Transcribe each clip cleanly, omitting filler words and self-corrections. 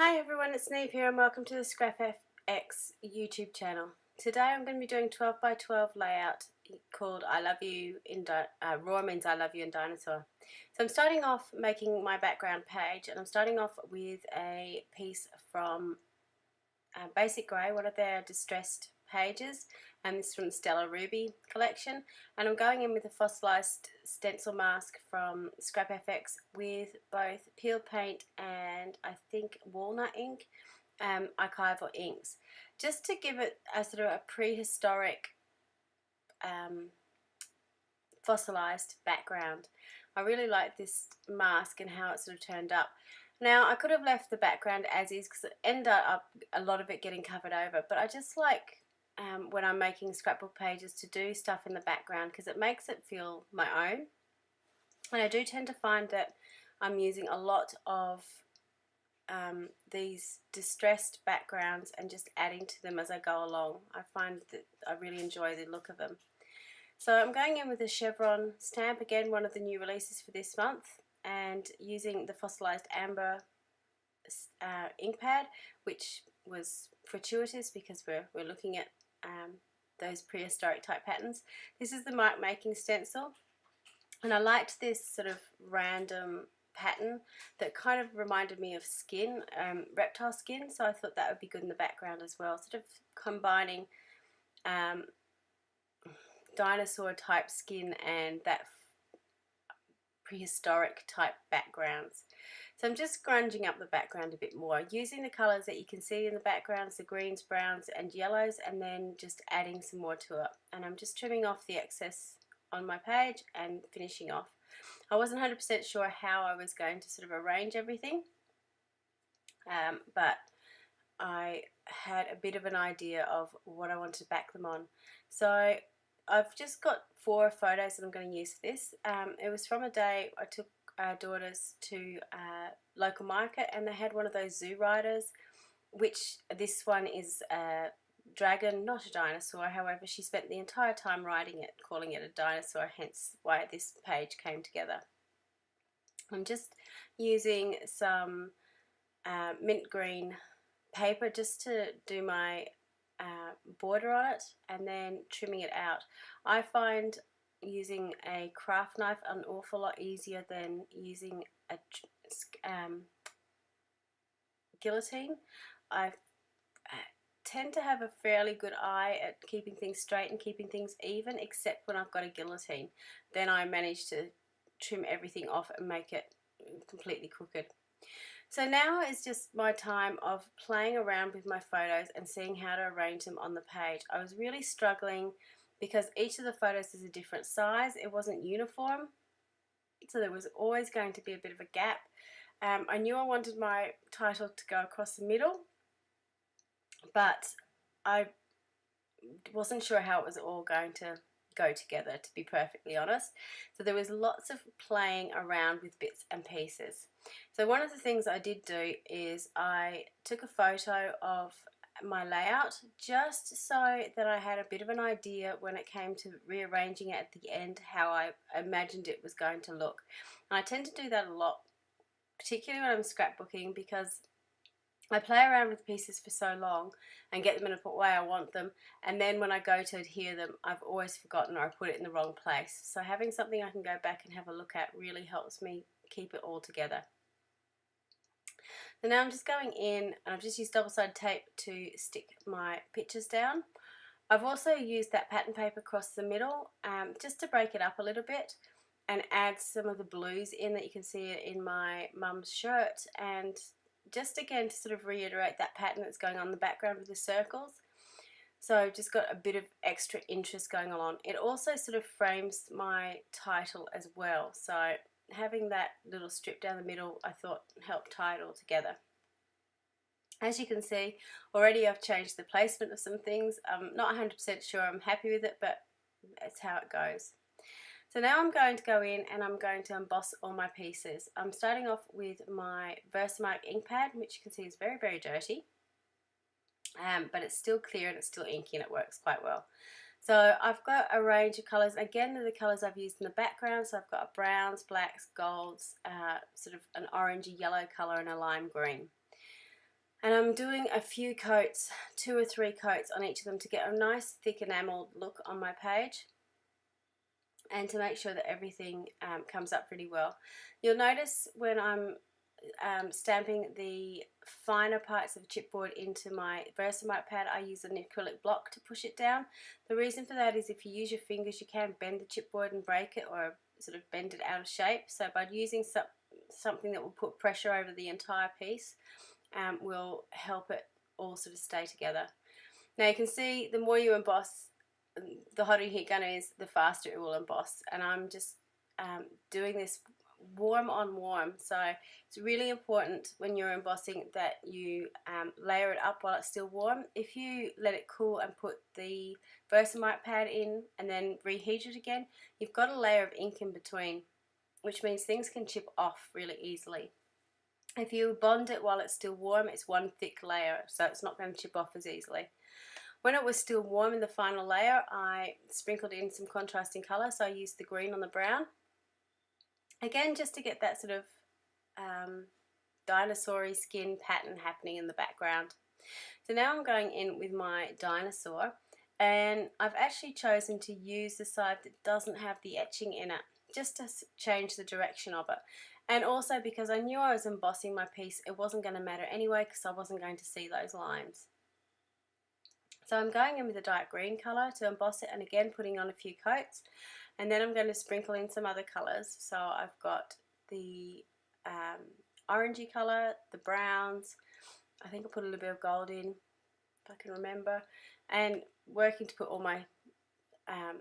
Hi everyone, it's Neve here and welcome to the ScrapFX YouTube channel. Today I'm going to be doing 12 by 12 layout called I Love You in Rawwr means I Love You in Dinosaur. So I'm starting off making my background page, and I'm starting off with a piece from Basic Grey, one of their distressed pages, and this is from the Stella Ruby collection, and I'm going in with a fossilized stencil mask from ScrapFX with both peel paint and I think walnut ink, archival inks, just to give it a sort of a prehistoric fossilized background. I really like this mask and how it sort of turned up. Now I could have left the background as is because it ended up a lot of it getting covered over, but I just like when I'm making scrapbook pages to do stuff in the background because it makes it feel my own. And I do tend to find that I'm using a lot of these distressed backgrounds and just adding to them as I go along. I find that I really enjoy the look of them. So I'm going in with a chevron stamp, again one of the new releases for this month, and using the fossilized amber ink pad, which was fortuitous because we're looking at those prehistoric type patterns. This is the mark making stencil, and I liked this sort of random pattern that kind of reminded me of skin, reptile skin, so I thought that would be good in the background as well, sort of combining dinosaur type skin and that prehistoric type backgrounds. So I'm just grunging up the background a bit more, using the colours that you can see in the backgrounds, the greens, browns and yellows, and then just adding some more to it. And I'm just trimming off the excess on my page and finishing off. I wasn't 100% sure how I was going to sort of arrange everything, but I had a bit of an idea of what I wanted to back them on. So I've just got 4 photos that I'm going to use for this. It was from a day I took our daughters to a local market, and they had one of those zoo riders, which this one is a dragon, not a dinosaur. However, she spent the entire time riding it, calling it a dinosaur, hence why this page came together. I'm just using some mint green paper just to do my border on it, and then trimming it out. I find using a craft knife an awful lot easier than using a guillotine. I tend to have a fairly good eye at keeping things straight and keeping things even, except when I've got a guillotine. Then I manage to trim everything off and make it completely crooked. So now is just my time of playing around with my photos and seeing how to arrange them on the page. I was really struggling because each of the photos is a different size. It wasn't uniform, so there was always going to be a bit of a gap. I knew I wanted my title to go across the middle, but I wasn't sure how it was all going to go together, to be perfectly honest. So there was lots of playing around with bits and pieces. So one of the things I did do is I took a photo of my layout just so that I had a bit of an idea when it came to rearranging it at the end how I imagined it was going to look. And I tend to do that a lot, particularly when I'm scrapbooking, because I play around with pieces for so long and get them in a way I want them, and then when I go to adhere them, I've always forgotten or I put it in the wrong place. So having something I can go back and have a look at really helps me keep it all together. So now I'm just going in, and I've just used double-sided tape to stick my pictures down. I've also used that pattern paper across the middle just to break it up a little bit and add some of the blues in that you can see in my mum's shirt, and just again to sort of reiterate that pattern that's going on in the background with the circles. So I've just got a bit of extra interest going on. It also sort of frames my title as well, so having that little strip down the middle I thought helped tie it all together. As you can see, already I've changed the placement of some things. I'm not 100% sure I'm happy with it, but that's how it goes. So now I'm going to go in and I'm going to emboss all my pieces. I'm starting off with my Versamark ink pad, which you can see is very, very dirty, but it's still clear and it's still inky and it works quite well. So I've got a range of colours. Again, they're the colours I've used in the background. So I've got browns, blacks, golds, sort of an orangey yellow colour and a lime green. And I'm doing a few coats, 2 or 3 coats on each of them to get a nice thick enameled look on my page, and to make sure that everything comes up pretty well. You'll notice when I'm stamping the finer parts of chipboard into my Versamite pad, I use an acrylic block to push it down. The reason for that is if you use your fingers, you can bend the chipboard and break it, or sort of bend it out of shape. So by using something that will put pressure over the entire piece, will help it all sort of stay together. Now you can see the more you emboss, the hotter your heat gun is, the faster it will emboss. And I'm just doing this warm on warm, so it's really important when you're embossing that you layer it up while it's still warm. If you let it cool and put the Versamite pad in and then reheat it again, you've got a layer of ink in between, which means things can chip off really easily. If you bond it while it's still warm, it's one thick layer, so it's not going to chip off as easily. When it was still warm in the final layer, I sprinkled in some contrasting colour, so I used the green on the brown. Again, just to get that sort of dinosaur-y skin pattern happening in the background. So now I'm going in with my dinosaur, and I've actually chosen to use the side that doesn't have the etching in it, just to change the direction of it. And also because I knew I was embossing my piece, it wasn't going to matter anyway because I wasn't going to see those lines. So I'm going in with a dark green colour to emboss it, and again putting on a few coats. And then I'm going to sprinkle in some other colours. So I've got the orangey colour, the browns, I think I put a little bit of gold in, if I can remember, and working to put all my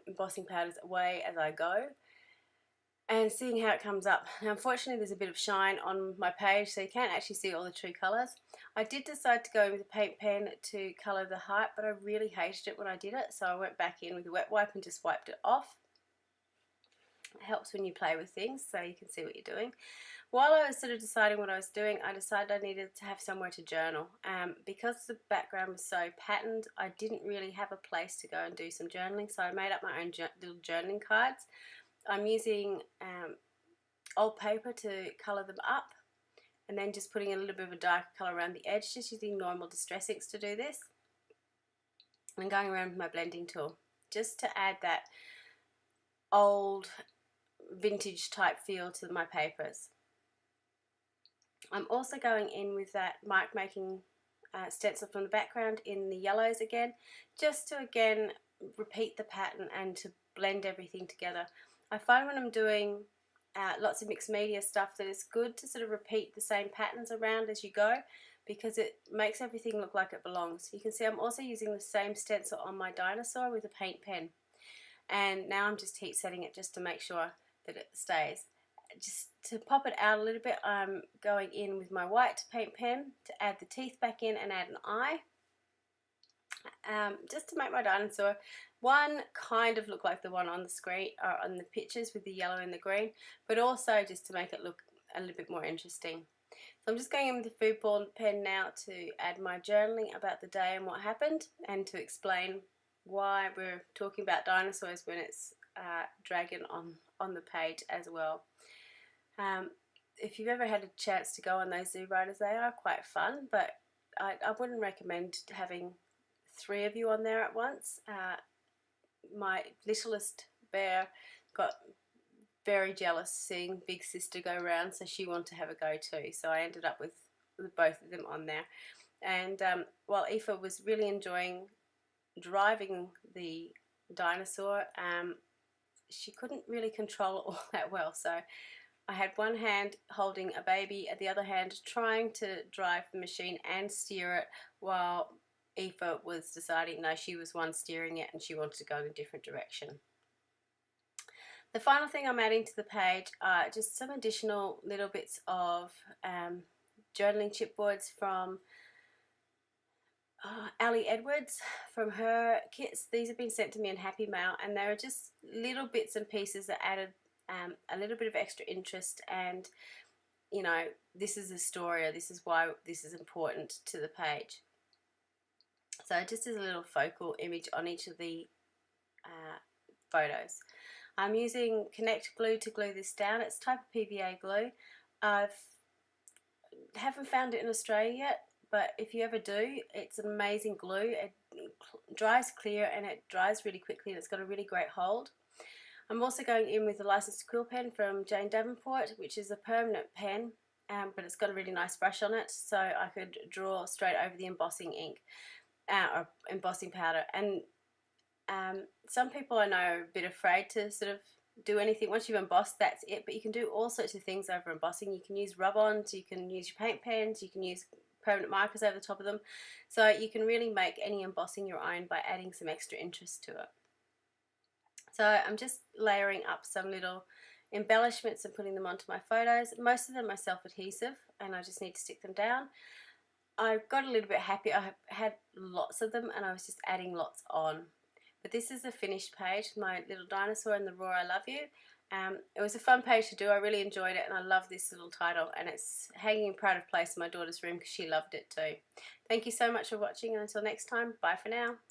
embossing powders away as I go, and seeing how it comes up. Now unfortunately there's a bit of shine on my page, so you can't actually see all the true colours. I did decide to go in with a paint pen to colour the heart, but I really hated it when I did it, so I went back in with a wet wipe and just wiped it off. It helps when you play with things so you can see what you're doing. While I was sort of deciding what I was doing, I decided I needed to have somewhere to journal. Because the background was so patterned, I didn't really have a place to go and do some journaling, so I made up my own little journaling cards. I'm using old paper to colour them up, and then just putting a little bit of a darker colour around the edge, just using normal distress inks to do this. And going around with my blending tool, just to add that old vintage type feel to my papers. I'm also going in with that mark making stencil from the background in the yellows again, just to again repeat the pattern and to blend everything together. I find when I'm doing lots of mixed media stuff that it's good to sort of repeat the same patterns around as you go, because it makes everything look like it belongs. You can see I'm also using the same stencil on my dinosaur with a paint pen, and now I'm just heat setting it just to make sure that it stays. Just to pop it out a little bit, I'm going in with my white paint pen to add the teeth back in and add an eye, just to make my dinosaur one kind of look like the one on the screen or on the pictures with the yellow and the green, but also just to make it look a little bit more interesting. So I'm just going in with the food ball pen now to add my journaling about the day and what happened, and to explain why we're talking about dinosaurs when it's dragon on the page as well. If you've ever had a chance to go on those zoo riders, they are quite fun, but I wouldn't recommend having 3 of you on there at once. My littlest bear got very jealous seeing big sister go around, so she wanted to have a go too, so I ended up with both of them on there. And while Aoife was really enjoying driving the dinosaur, she couldn't really control it all that well, so I had one hand holding a baby, at the other hand trying to drive the machine and steer it, while Aoife was deciding no, she was one steering it and she wanted to go in a different direction. The final thing I'm adding to the page are just some additional little bits of journaling chipboards from Ali Edwards, from her kits. These have been sent to me in Happy Mail, and they were just little bits and pieces that added a little bit of extra interest, and you know, this is a story, or this is why this is important to the page. So just as a little focal image on each of the photos. I'm using Connect glue to glue this down. It's type of PVA glue. I haven't found it in Australia yet, but if you ever do, it's an amazing glue. It dries clear and it dries really quickly, and it's got a really great hold. I'm also going in with the licensed quill pen from Jane Davenport, which is a permanent pen, but it's got a really nice brush on it, so I could draw straight over the embossing ink or embossing powder. And some people I know are a bit afraid to sort of do anything. Once you've embossed, that's it, but you can do all sorts of things over embossing. You can use rub-ons, you can use your paint pens, you can use permanent markers over the top of them, so you can really make any embossing your own by adding some extra interest to it. So I'm just layering up some little embellishments and putting them onto my photos. Most of them are self-adhesive and I just need to stick them down. I got a little bit happy. I had lots of them and I was just adding lots on. But this is the finished page, my little dinosaur and the Rawwr I love you. It was a fun page to do. I really enjoyed it and I love this little title, and it's hanging in pride of place in my daughter's room because she loved it too. Thank you so much for watching, and until next time, bye for now.